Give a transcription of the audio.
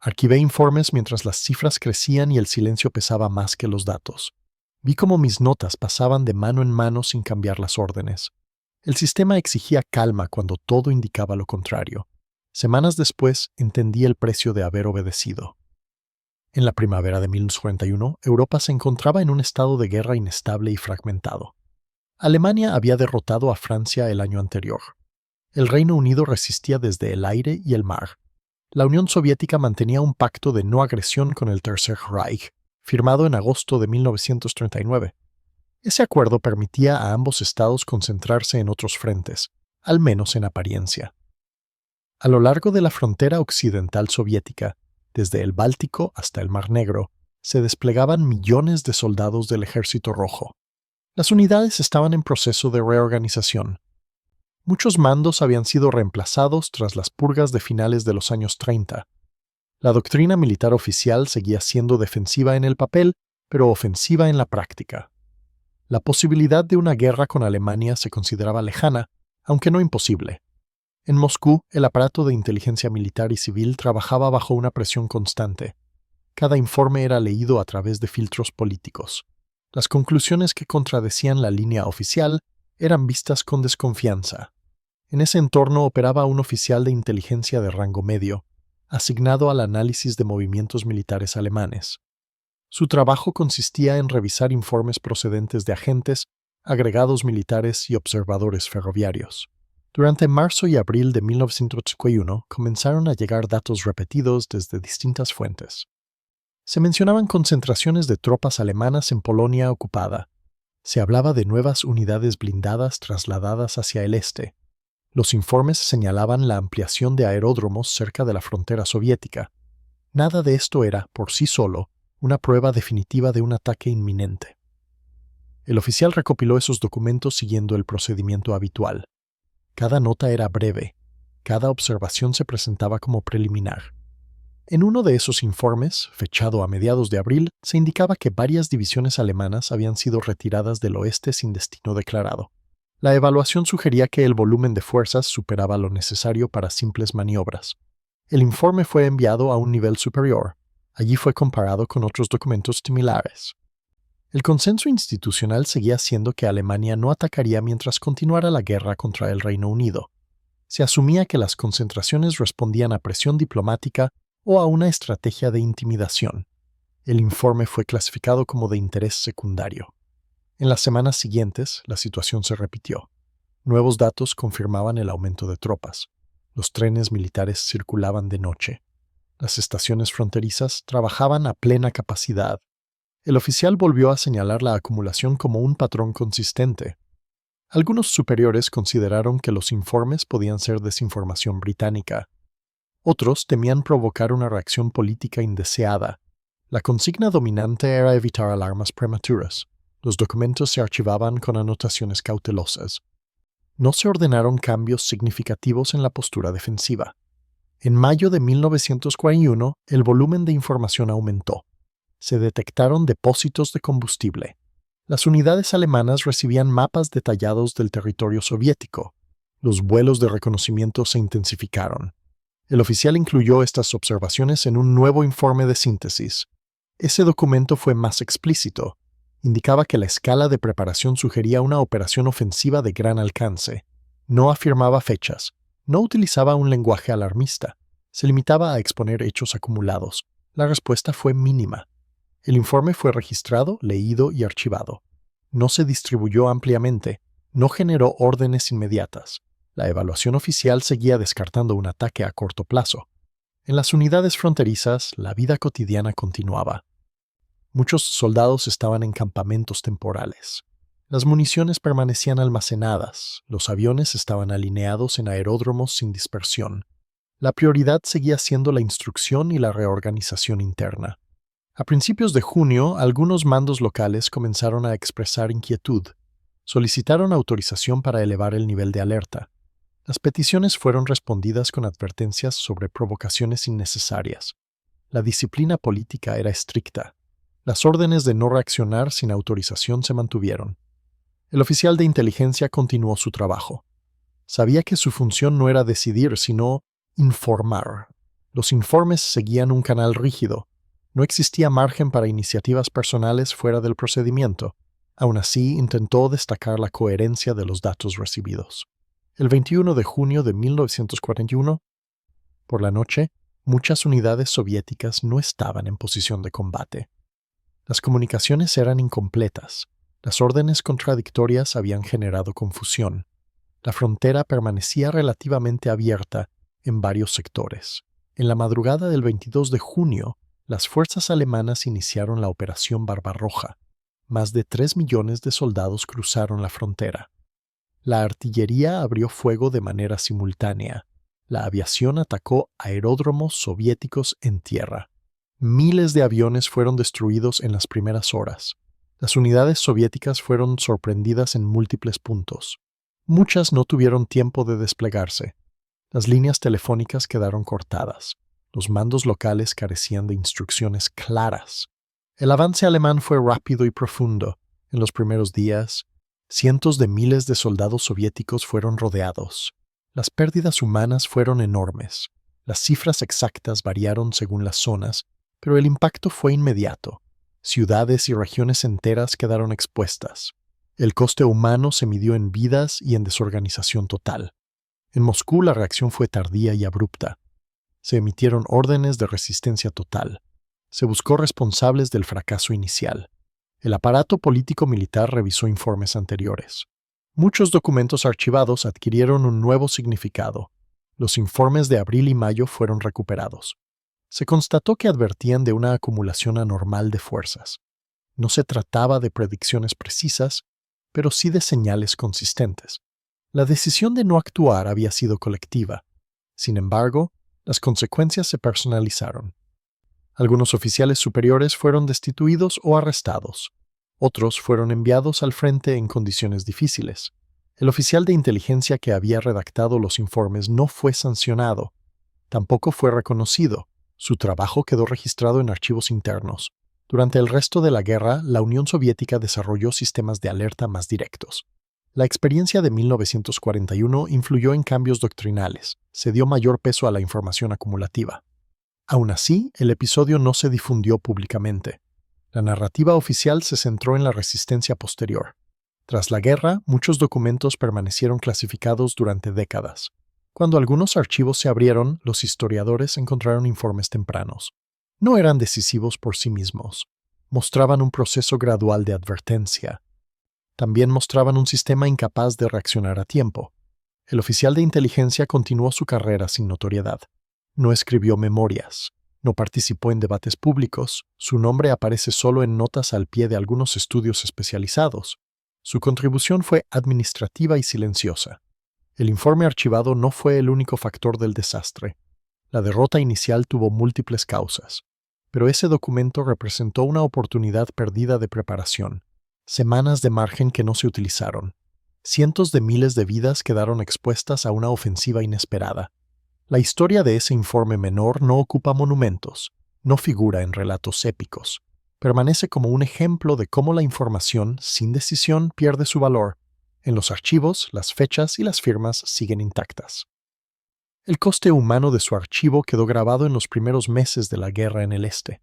Archivé informes mientras las cifras crecían y el silencio pesaba más que los datos. Vi cómo mis notas pasaban de mano en mano sin cambiar las órdenes. El sistema exigía calma cuando todo indicaba lo contrario. Semanas después entendí el precio de haber obedecido. En la primavera de 1941, Europa se encontraba en un estado de guerra inestable y fragmentado. Alemania había derrotado a Francia el año anterior. El Reino Unido resistía desde el aire y el mar. La Unión Soviética mantenía un pacto de no agresión con el Tercer Reich, firmado en agosto de 1939. Ese acuerdo permitía a ambos estados concentrarse en otros frentes, al menos en apariencia. A lo largo de la frontera occidental soviética, desde el Báltico hasta el Mar Negro, se desplegaban millones de soldados del Ejército Rojo. Las unidades estaban en proceso de reorganización. Muchos mandos habían sido reemplazados tras las purgas de finales de los años 30. La doctrina militar oficial seguía siendo defensiva en el papel, pero ofensiva en la práctica. La posibilidad de una guerra con Alemania se consideraba lejana, aunque no imposible. En Moscú, el aparato de inteligencia militar y civil trabajaba bajo una presión constante. Cada informe era leído a través de filtros políticos. Las conclusiones que contradecían la línea oficial eran vistas con desconfianza. En ese entorno operaba un oficial de inteligencia de rango medio, asignado al análisis de movimientos militares alemanes. Su trabajo consistía en revisar informes procedentes de agentes, agregados militares y observadores ferroviarios. Durante marzo y abril de 1941 comenzaron a llegar datos repetidos desde distintas fuentes. Se mencionaban concentraciones de tropas alemanas en Polonia ocupada. Se hablaba de nuevas unidades blindadas trasladadas hacia el este. Los informes señalaban la ampliación de aeródromos cerca de la frontera soviética. Nada de esto era, por sí solo, una prueba definitiva de un ataque inminente. El oficial recopiló esos documentos siguiendo el procedimiento habitual. Cada nota era breve. Cada observación se presentaba como preliminar. En uno de esos informes, fechado a mediados de abril, se indicaba que varias divisiones alemanas habían sido retiradas del oeste sin destino declarado. La evaluación sugería que el volumen de fuerzas superaba lo necesario para simples maniobras. El informe fue enviado a un nivel superior. Allí fue comparado con otros documentos similares. El consenso institucional seguía siendo que Alemania no atacaría mientras continuara la guerra contra el Reino Unido. Se asumía que las concentraciones respondían a presión diplomática o a una estrategia de intimidación. El informe fue clasificado como de interés secundario. En las semanas siguientes, la situación se repitió. Nuevos datos confirmaban el aumento de tropas. Los trenes militares circulaban de noche. Las estaciones fronterizas trabajaban a plena capacidad. El oficial volvió a señalar la acumulación como un patrón consistente. Algunos superiores consideraron que los informes podían ser desinformación británica. Otros temían provocar una reacción política indeseada. La consigna dominante era evitar alarmas prematuras. Los documentos se archivaban con anotaciones cautelosas. No se ordenaron cambios significativos en la postura defensiva. En mayo de 1941, el volumen de información aumentó. Se detectaron depósitos de combustible. Las unidades alemanas recibían mapas detallados del territorio soviético. Los vuelos de reconocimiento se intensificaron. El oficial incluyó estas observaciones en un nuevo informe de síntesis. Ese documento fue más explícito. Indicaba que la escala de preparación sugería una operación ofensiva de gran alcance. No afirmaba fechas. No utilizaba un lenguaje alarmista. Se limitaba a exponer hechos acumulados. La respuesta fue mínima. El informe fue registrado, leído y archivado. No se distribuyó ampliamente. No generó órdenes inmediatas. La evaluación oficial seguía descartando un ataque a corto plazo. En las unidades fronterizas, la vida cotidiana continuaba. Muchos soldados estaban en campamentos temporales. Las municiones permanecían almacenadas. Los aviones estaban alineados en aeródromos sin dispersión. La prioridad seguía siendo la instrucción y la reorganización interna. A principios de junio, algunos mandos locales comenzaron a expresar inquietud. Solicitaron autorización para elevar el nivel de alerta. Las peticiones fueron respondidas con advertencias sobre provocaciones innecesarias. La disciplina política era estricta. Las órdenes de no reaccionar sin autorización se mantuvieron. El oficial de inteligencia continuó su trabajo. Sabía que su función no era decidir, sino informar. Los informes seguían un canal rígido. No existía margen para iniciativas personales fuera del procedimiento. Aún así, intentó destacar la coherencia de los datos recibidos. El 21 de junio de 1941, por la noche, muchas unidades soviéticas no estaban en posición de combate. Las comunicaciones eran incompletas. Las órdenes contradictorias habían generado confusión. La frontera permanecía relativamente abierta en varios sectores. En la madrugada del 22 de junio, las fuerzas alemanas iniciaron la Operación Barbarroja. Más de 3 millones de soldados cruzaron la frontera. La artillería abrió fuego de manera simultánea. La aviación atacó aeródromos soviéticos en tierra. Miles de aviones fueron destruidos en las primeras horas. Las unidades soviéticas fueron sorprendidas en múltiples puntos. Muchas no tuvieron tiempo de desplegarse. Las líneas telefónicas quedaron cortadas. Los mandos locales carecían de instrucciones claras. El avance alemán fue rápido y profundo. En los primeros días, cientos de miles de soldados soviéticos fueron rodeados. Las pérdidas humanas fueron enormes. Las cifras exactas variaron según las zonas, pero el impacto fue inmediato. Ciudades y regiones enteras quedaron expuestas. El coste humano se midió en vidas y en desorganización total. En Moscú la reacción fue tardía y abrupta. Se emitieron órdenes de resistencia total. Se buscó responsables del fracaso inicial. El aparato político-militar revisó informes anteriores. Muchos documentos archivados adquirieron un nuevo significado. Los informes de abril y mayo fueron recuperados. Se constató que advertían de una acumulación anormal de fuerzas. No se trataba de predicciones precisas, pero sí de señales consistentes. La decisión de no actuar había sido colectiva. Sin embargo, las consecuencias se personalizaron. Algunos oficiales superiores fueron destituidos o arrestados. Otros fueron enviados al frente en condiciones difíciles. El oficial de inteligencia que había redactado los informes no fue sancionado. Tampoco fue reconocido. Su trabajo quedó registrado en archivos internos. Durante el resto de la guerra, la Unión Soviética desarrolló sistemas de alerta más directos. La experiencia de 1941 influyó en cambios doctrinales. Se dio mayor peso a la información acumulativa. Aún así, el episodio no se difundió públicamente. La narrativa oficial se centró en la resistencia posterior. Tras la guerra, muchos documentos permanecieron clasificados durante décadas. Cuando algunos archivos se abrieron, los historiadores encontraron informes tempranos. No eran decisivos por sí mismos. Mostraban un proceso gradual de advertencia. También mostraban un sistema incapaz de reaccionar a tiempo. El oficial de inteligencia continuó su carrera sin notoriedad. No escribió memorias. No participó en debates públicos. Su nombre aparece solo en notas al pie de algunos estudios especializados. Su contribución fue administrativa y silenciosa. El informe archivado no fue el único factor del desastre. La derrota inicial tuvo múltiples causas, pero ese documento representó una oportunidad perdida de preparación. Semanas de margen que no se utilizaron. Cientos de miles de vidas quedaron expuestas a una ofensiva inesperada. La historia de ese informe menor no ocupa monumentos, no figura en relatos épicos. Permanece como un ejemplo de cómo la información, sin decisión, pierde su valor. En los archivos, las fechas y las firmas siguen intactas. El coste humano de su archivo quedó grabado en los primeros meses de la guerra en el Este.